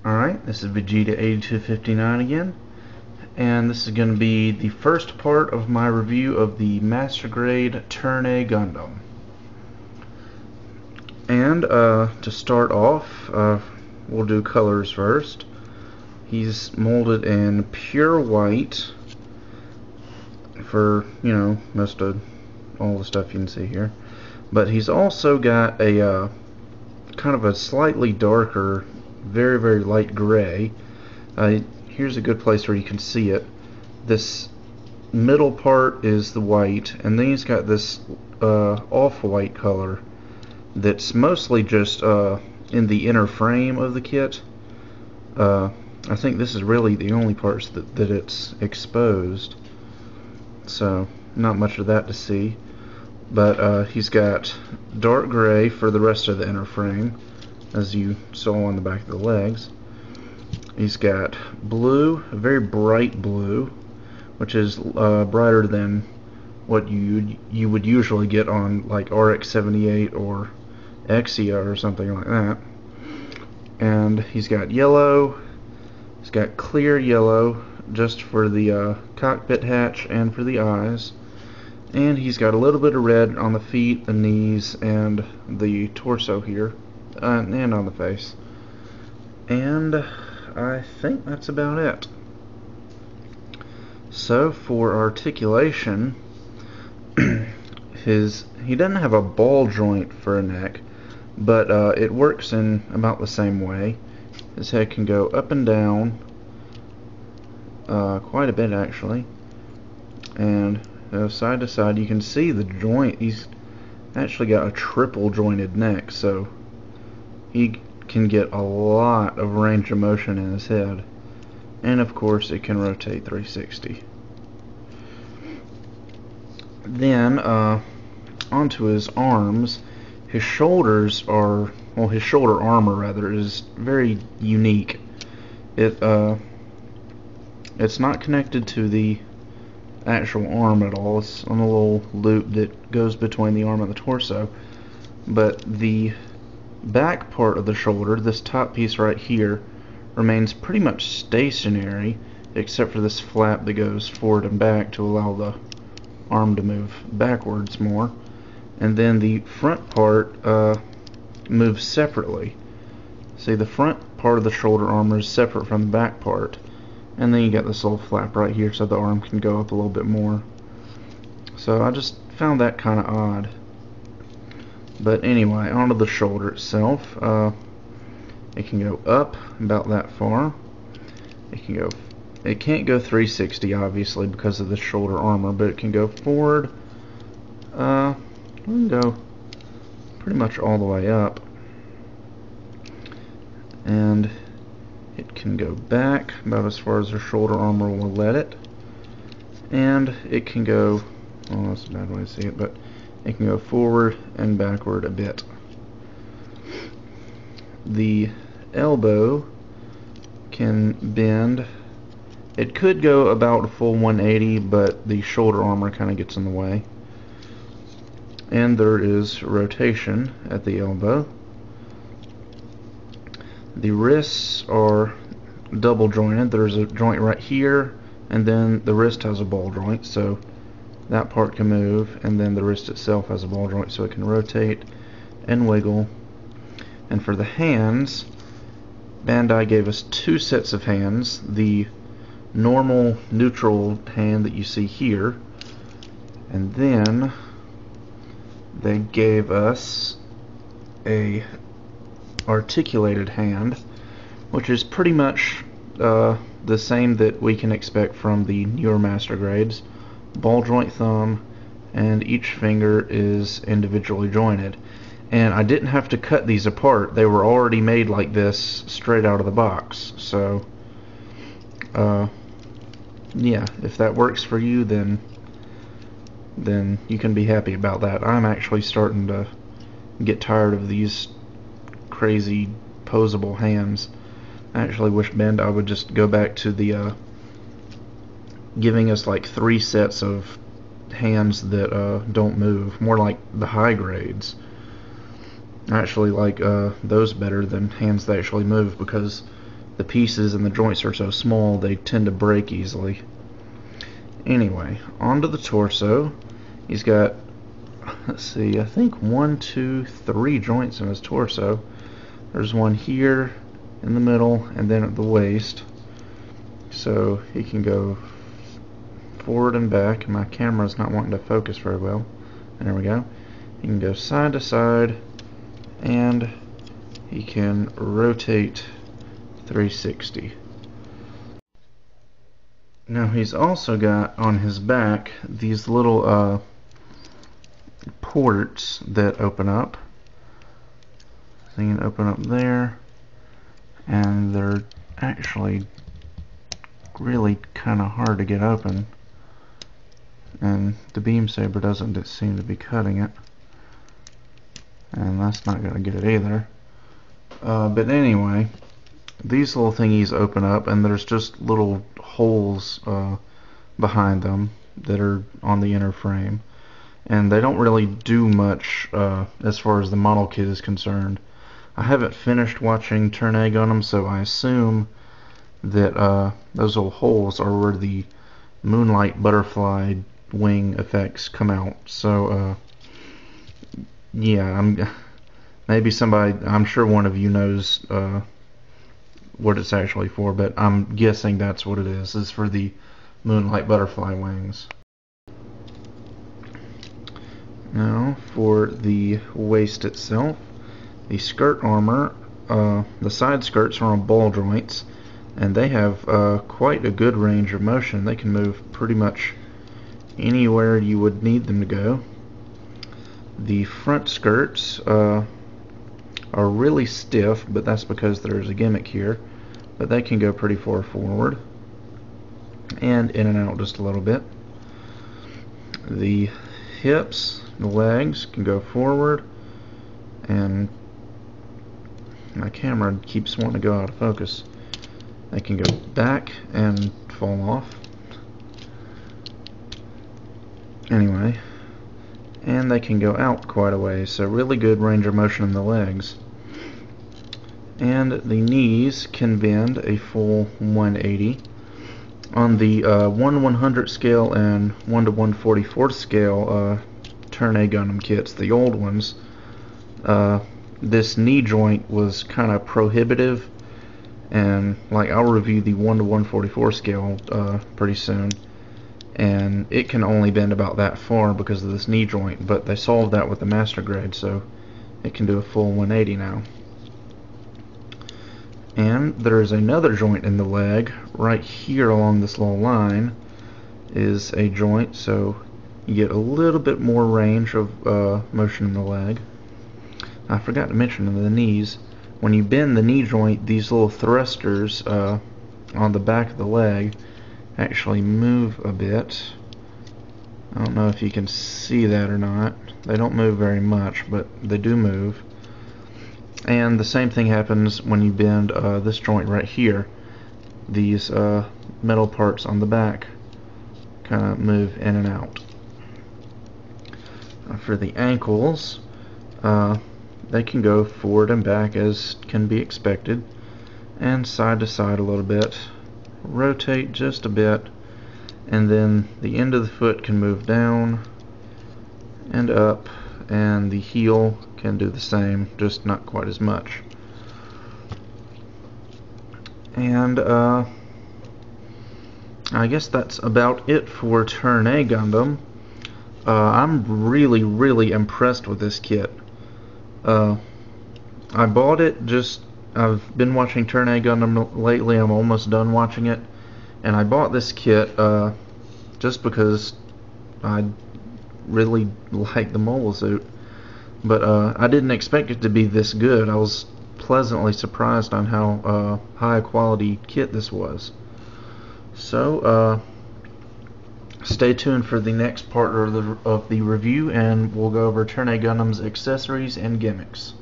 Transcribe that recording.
Alright, this is Vegeta8259 again, and this is going to be the first part of my review of the Master Grade Turn A Gundam. And to start off, we'll do colors first. He's molded in pure white for, most of all the stuff you can see here. But he's also got a kind of a slightly darker, very, very light gray. Here's a good place where you can see it. This middle part is the white, and then he's got this off-white color that's mostly just in the inner frame of the kit. I think this is really the only parts that it's exposed, so not much of that to see. But he's got dark gray for the rest of the inner frame, as you saw on the back of the legs. He's got blue, a very bright blue, which is brighter than what you would usually get on like RX-78 or Exia or something like that. And he's got yellow. He's got clear yellow just for the cockpit hatch and for the eyes. And he's got a little bit of red on the feet, the knees, and the torso here, and on the face. And I think that's about it. So for articulation, he doesn't have a ball joint for a neck, but it works in about the same way. His head can go up and down quite a bit actually, and side to side. You can see the joint. He's actually got a triple jointed neck, so he can get a lot of range of motion in his head, and of course it can rotate 360. Then onto his arms. His shoulders are, well, his shoulder armor rather is very unique. It's not connected to the actual arm at all. It's on a little loop that goes between the arm and the torso, but the back part of the shoulder, this top piece right here, remains pretty much stationary except for this flap that goes forward and back to allow the arm to move backwards more. And then the front part moves separately. See, the front part of the shoulder armor is separate from the back part, and then you got this little flap right here so the arm can go up a little bit more. So I just found that kind of odd. But anyway, onto the shoulder itself. It can go up about that far. It can't go 360 obviously because of the shoulder armor, but it can go forward. We can go pretty much all the way up, and it can go back about as far as the shoulder armor will let it, and it can go, well, that's a bad way to see it, but it can go forward and backward a bit. The elbow can bend. It could go about a full 180, but the shoulder armor kind of gets in the way. And there is rotation at the elbow. The wrists are double jointed. There's a joint right here, and then the wrist has a ball joint, so that part can move, and then the wrist itself has a ball joint so it can rotate and wiggle. And for the hands, Bandai gave us two sets of hands. The normal neutral hand that you see here, and then they gave us a articulated hand, which is pretty much the same that we can expect from the newer Master Grades. Ball joint thumb, and each finger is individually jointed. And I didn't have to cut these apart. They were already made like this straight out of the box. So yeah, if that works for you, then you can be happy about that. I'm actually starting to get tired of these crazy posable hands. I actually wish Bandai would just go back to the giving us like 3 sets of hands that don't move, more like the high grades. I actually like those better than hands that actually move, because the pieces and the joints are so small they tend to break easily. Anyway, onto the torso. He's got, let's see, I think 1, 2, 3 joints in his torso. There's one here in the middle and then at the waist. So he can go forward and back. My camera's not wanting to focus very well. And there we go. He can go side to side, and he can rotate 360. Now he's also got on his back these little ports that open up. So you can open up there, and they're actually really kind of hard to get open, and the beam saber doesn't seem to be cutting it, and that's not going to get it either. But anyway, these little thingies open up, and there's just little holes behind them that are on the inner frame, and they don't really do much as far as the model kit is concerned. I haven't finished watching Turn A Gundam, so I assume that those little holes are where the moonlight butterfly wing effects come out. So yeah, maybe somebody, I'm sure one of you knows what it's actually for, but I'm guessing that's what it is. It's for the moonlight butterfly wings. Now for the waist itself, the skirt armor, the side skirts are on ball joints, and they have quite a good range of motion. They can move pretty much anywhere you would need them to go. The front skirts are really stiff, but that's because there's a gimmick here, but they can go pretty far forward and in and out just a little bit. The hips, the legs can go forward, and my camera keeps wanting to go out of focus. They can go back and fall off. Anyway, and they can go out quite a way, so really good range of motion in the legs. And the knees can bend a full 180. On the 1/100 scale and 1/144 scale Turn A Gundam kits, the old ones, this knee joint was kind of prohibitive, and like I'll review the 1/144 scale pretty soon, and it can only bend about that far because of this knee joint, but they solved that with the master grade, so it can do a full 180 now. And there is another joint in the leg right here along this little line is a joint, so you get a little bit more range of motion in the leg. I forgot to mention in the knees, when you bend the knee joint, these little thrusters on the back of the leg actually move a bit. I don't know if you can see that or not. They don't move very much, but they do move. And the same thing happens when you bend this joint right here. These metal parts on the back kind of move in and out. For the ankles, they can go forward and back as can be expected, and side to side a little bit, rotate just a bit, and then the end of the foot can move down and up, and the heel can do the same, just not quite as much. And I guess that's about it for Turn A Gundam. I'm really impressed with this kit. I bought it I've been watching Turn A Gundam lately. I'm almost done watching it, and I bought this kit just because I really like the mobile suit, but I didn't expect it to be this good. I was pleasantly surprised on how high quality kit this was. So stay tuned for the next part of the review, and we'll go over Turn A Gundam's accessories and gimmicks.